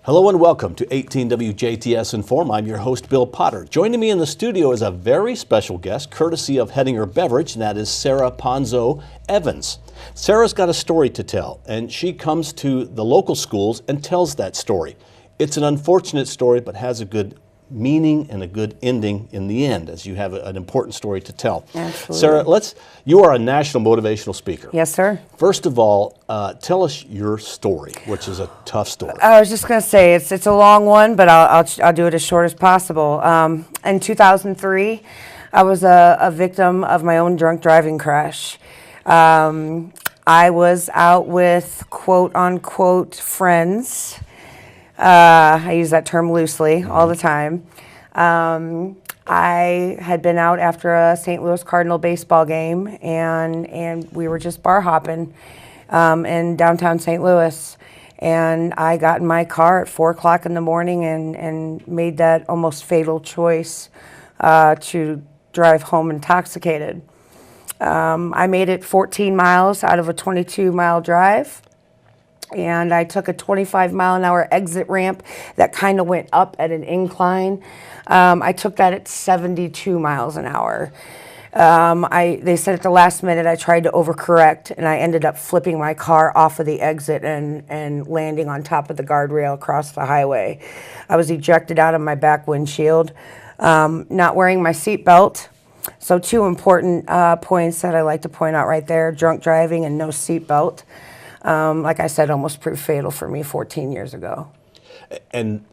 Hello and welcome to 18 WJTS in.form. I'm your host, Bill Potter. Joining me in the studio is a very special guest, courtesy of Hettinger Beverage, and that is Sarah Panzau Evans. Sarah's got a story to tell, and she comes to the local schools and tells that story. It's an unfortunate story, but has a good meaning and a good ending in the end, as you have an important story to tell. Absolutely. Sarah, you are a national motivational speaker. Yes, sir. First of all, tell us your story, which is a tough story. I was just going to say it's a long one, but I'll do it as short as possible. In 2003, I was a victim of my own drunk driving crash. I was out with quote unquote friends. I use that term loosely all the time. I had been out after a St. Louis Cardinal baseball game, and we were just bar hopping in downtown St. Louis. And I got in my car at 4 o'clock in the morning and made that almost fatal choice to drive home intoxicated. I made it 14 miles out of a 22-mile drive. And I took a 25-mile-an-hour exit ramp that kind of went up at an incline. I took that at 72 miles an hour. They said at the last minute I tried to overcorrect, and I ended up flipping my car off of the exit and landing on top of the guardrail across the highway. I was ejected out of my back windshield, not wearing my seatbelt. So two important points that I like to point out right there: drunk driving and no seatbelt. Like I said, almost proved fatal for me 14 years ago. And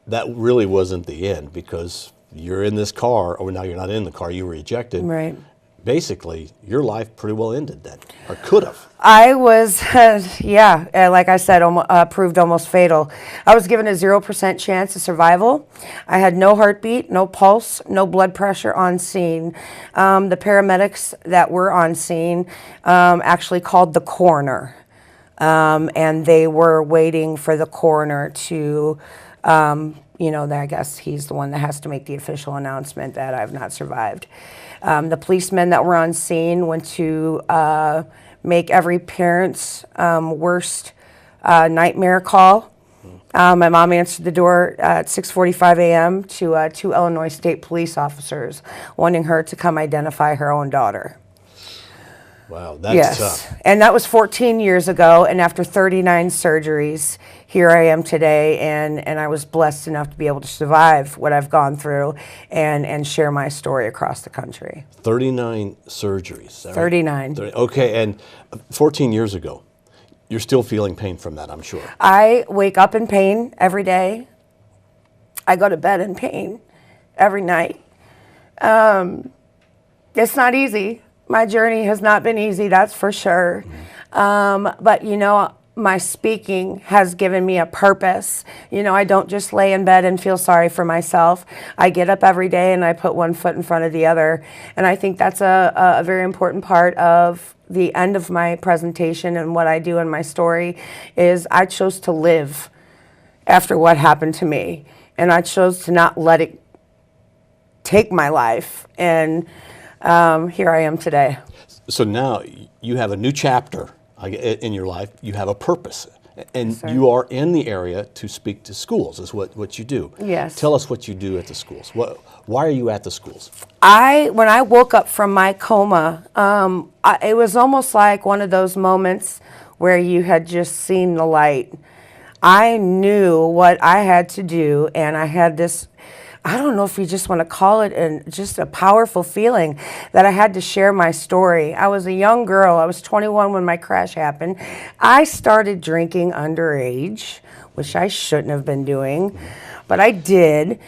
that really wasn't the end, because you're in this car, or now you're not in the car, you were ejected. Right. Basically, your life pretty well ended then, or could have. I was, like I said, proved almost fatal. I was given a 0% chance of survival. I had no heartbeat, no pulse, no blood pressure on scene. The paramedics that were on scene actually called the coroner. And they were waiting for the coroner to, I guess he's the one that has to make the official announcement that I've not survived. The policemen that were on scene went to make every parent's worst nightmare call. My mom answered the door at 6:45 a.m. to 2 Illinois State police officers, wanting her to come identify her own daughter. Wow, that's tough. And that was 14 years ago, and after 39 surgeries, here I am today, and I was blessed enough to be able to survive what I've gone through and share my story across the country. 39 surgeries. 39. Okay, and 14 years ago, you're still feeling pain from that, I'm sure. I wake up in pain every day. I go to bed in pain every night. It's not easy. My journey has not been easy, that's for sure. But, my speaking has given me a purpose. I don't just lay in bed and feel sorry for myself. I get up every day and I put one foot in front of the other. And I think that's a very important part of the end of my presentation and what I do in my story is I chose to live after what happened to me. And I chose to not let it take my life. And here I am today. So now you have a new chapter in your life. You have a purpose, and Sir. You are in the area to speak to schools, is what you do. Yes. Tell us what you do at the schools. Why are you at the schools? When I woke up from my coma, it was almost like one of those moments where you had just seen the light. I knew what I had to do, and I had this, I don't know if you just want to call it just a powerful feeling that I had to share my story. I was a young girl. I was 21 when my crash happened. I started drinking underage, which I shouldn't have been doing, but I did.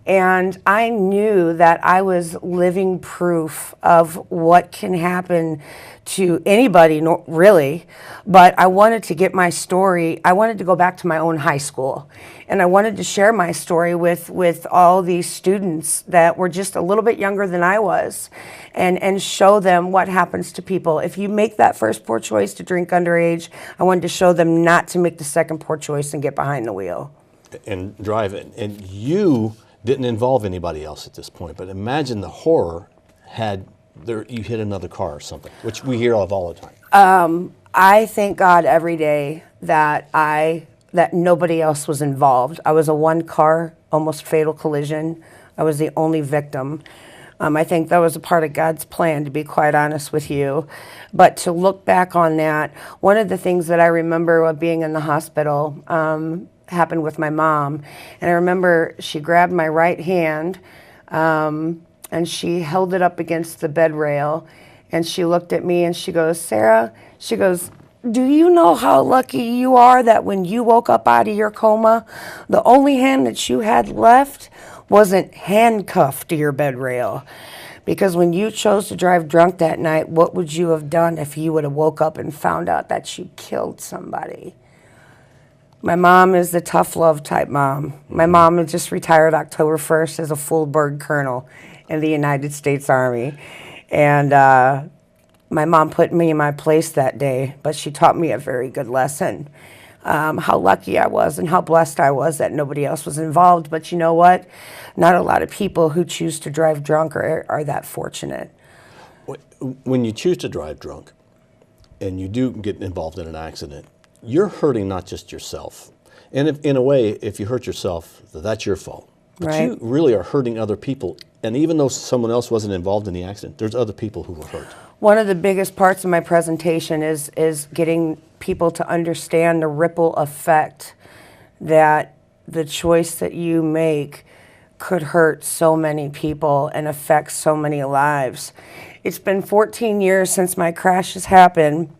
And I knew that I was living proof of what can happen to anybody, really. But I wanted to get my story. I wanted to go back to my own high school. And I wanted to share my story with all these students that were just a little bit younger than I was and show them what happens to people. If you make that first poor choice to drink underage, I wanted to show them not to make the second poor choice and get behind the wheel. And drive it. And you didn't involve anybody else at this point, but imagine the horror you hit another car or something, which we hear of all the time. I thank God every day that I that nobody else was involved. I was a one-car, almost fatal collision. I was the only victim. I think that was a part of God's plan, to be quite honest with you. But to look back on that, one of the things that I remember of being in the hospital happened with my mom. And I remember she grabbed my right hand and she held it up against the bed rail. And she looked at me and she goes, Sarah, she goes, do you know how lucky you are that when you woke up out of your coma, the only hand that you had left wasn't handcuffed to your bed rail? Because when you chose to drive drunk that night, what would you have done if you would have woke up and found out that you killed somebody? My mom is the tough love type mom. My mom had just retired October 1st as a full bird colonel in the United States Army. And my mom put me in my place that day, but she taught me a very good lesson. How lucky I was and how blessed I was that nobody else was involved. But you know what? Not a lot of people who choose to drive drunk are that fortunate. When you choose to drive drunk and you do get involved in an accident, you're hurting not just yourself. And if, in a way, if you hurt yourself, that's your fault. But Right. you really are hurting other people. And even though someone else wasn't involved in the accident, there's other people who were hurt. One of the biggest parts of my presentation is getting people to understand the ripple effect that the choice that you make could hurt so many people and affect so many lives. It's been 14 years since my crash has happened,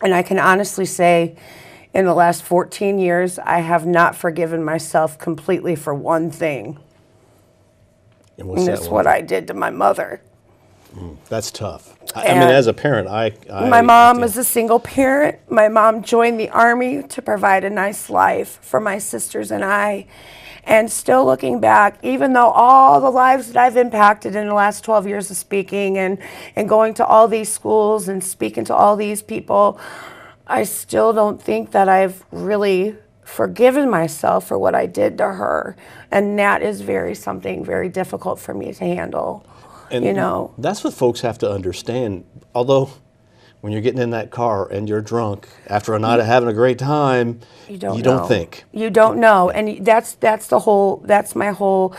and I can honestly say in the last 14 years, I have not forgiven myself completely for one thing. And what's And that that's one? what I did to my mother. That's tough. I mean, And as a parent, my mom is a single parent. My mom joined the Army to provide a nice life for my sisters and I. And still looking back, even though all the lives that I've impacted in the last 12 years of speaking and going to all these schools and speaking to all these people, I still don't think that I've really forgiven myself for what I did to her. And that is something very difficult for me to handle. And you know, that's what folks have to understand. Although, when you're getting in that car and you're drunk after a night of having a great time, you don't think. You don't know, and that's my whole,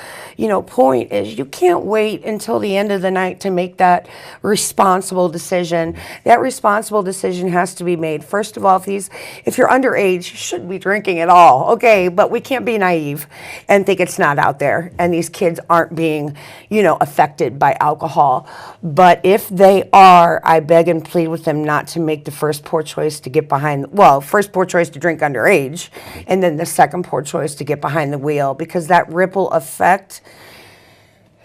point is you can't wait until the end of the night to make that responsible decision. That responsible decision has to be made. First of all, if you're underage, you shouldn't be drinking at all. Okay, but we can't be naive and think it's not out there, and these kids aren't being, affected by alcohol. But if they are, I beg and plead with them not to make the first poor choice to get first poor choice to drink underage, and then the second poor choice to get behind the wheel, because that ripple effect,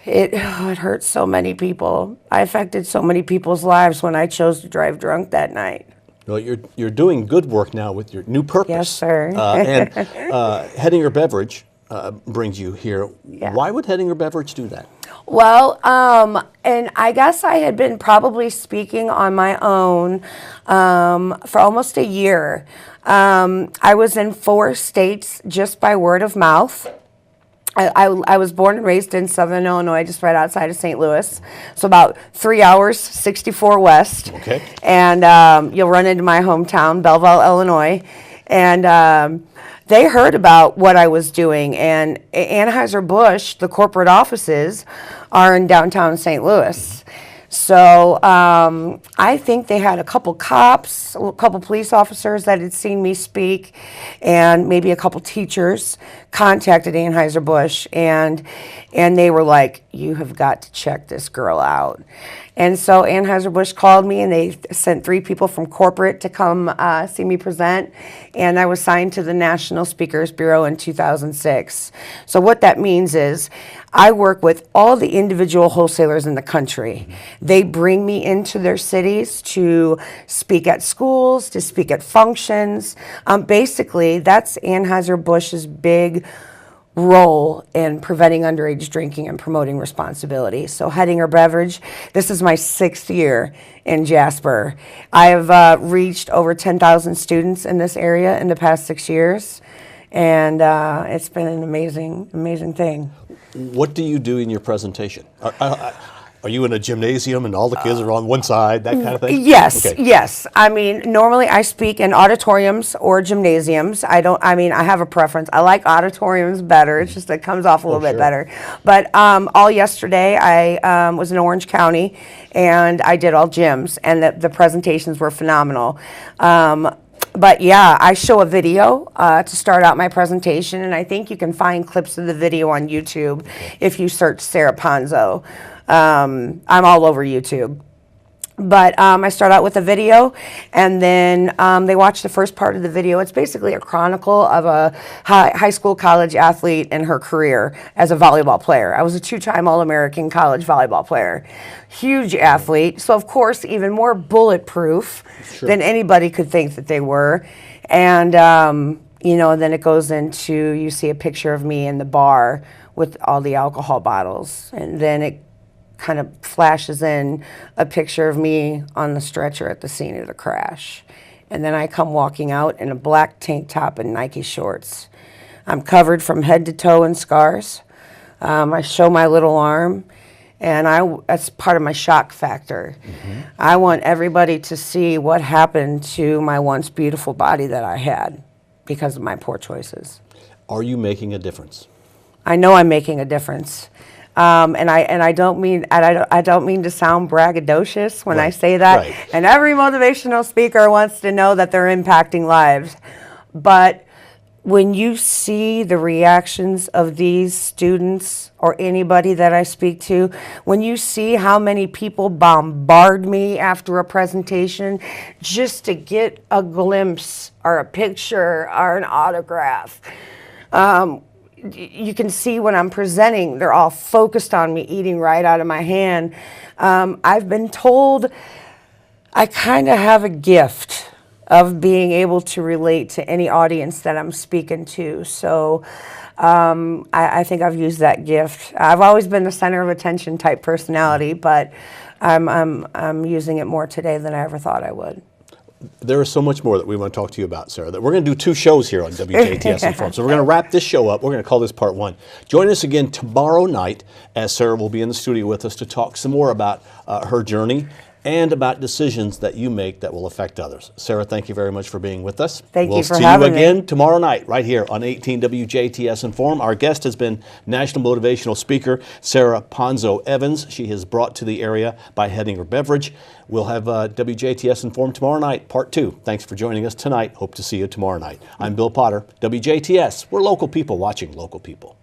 it hurts so many people. I affected so many people's lives when I chose to drive drunk that night. Well, you're doing good work now with your new purpose. Yes, sir. And Hettinger Beverage brings you here. Yeah. Why would Hettinger Beverage do that? Well, and I guess I had been probably speaking on my own for almost a year. I was in 4 states just by word of mouth. I was born and raised in Southern Illinois, just right outside of St. Louis. So about 3 hours, 64 west. Okay. And you'll run into my hometown, Belleville, Illinois. And they heard about what I was doing. And Anheuser-Busch, the corporate offices, are in downtown St. Louis. So I think they had a couple cops, a couple police officers that had seen me speak, and maybe a couple teachers contacted Anheuser-Busch, and they were like, you have got to check this girl out. And so Anheuser-Busch called me, and they sent 3 people from corporate to come see me present, and I was signed to the National Speakers Bureau in 2006. So what that means is I work with all the individual wholesalers in the country. They bring me into their cities to speak at schools, to speak at functions. Basically, that's Anheuser-Busch's big role in preventing underage drinking and promoting responsibility. So Hettinger Beverage, this is my 6th year in Jasper. I have reached over 10,000 students in this area in the past 6 years, and it's been an amazing thing. What do you do in your presentation? Are you in a gymnasium and all the kids are on one side, that kind of thing? Yes, Okay. yes. I mean, normally I speak in auditoriums or gymnasiums. I have a preference. I like auditoriums better. It's just, it comes off a little bit sure. better. But all yesterday, I was in Orange County, and I did all gyms, and the presentations were phenomenal. But yeah, I show a video to start out my presentation, and I think you can find clips of the video on YouTube if you search Sarah Panzau. I'm all over YouTube. But I start out with a video, and then they watch the first part of the video. It's basically a chronicle of a high school college athlete and her career as a volleyball player. I was a 2-time All-American college volleyball player. Huge athlete, so of course even more bulletproof than anybody could think that they were. And you know, then it goes into, you see a picture of me in the bar with all the alcohol bottles, and then it kind of flashes in a picture of me on the stretcher at the scene of the crash. And then I come walking out in a black tank top and Nike shorts. I'm covered from head to toe in scars. I show my little arm, and that's part of my shock factor. I want everybody to see what happened to my once beautiful body that I had because of my poor choices. Are you making a difference? I know I'm making a difference. And I don't mean to sound braggadocious when I say that. Right. And every motivational speaker wants to know that they're impacting lives. But when you see the reactions of these students or anybody that I speak to, when you see how many people bombard me after a presentation just to get a glimpse or a picture or an autograph, you can see when I'm presenting, they're all focused on me eating right out of my hand. I've been told I kind of have a gift of being able to relate to any audience that I'm speaking to. So I think I've used that gift. I've always been the center of attention type personality, but I'm using it more today than I ever thought I would. There is so much more that we want to talk to you about, Sarah. That we're going to do 2 shows here on WJTS in.form. So we're going to wrap this show up. We're going to call this part 1. Join us again tomorrow night, as Sarah will be in the studio with us to talk some more about her journey and about decisions that you make that will affect others. Sarah, thank you very much for being with us. Thank you for having me. We'll see you again tomorrow night right here on 18 WJTS in.form. Our guest has been national motivational speaker Sarah Panzau Evans. She is brought to the area by Heading Her Beverage. We'll have WJTS in.form tomorrow night, part 2. Thanks for joining us tonight. Hope to see you tomorrow night. I'm Bill Potter, WJTS. We're local people watching local people.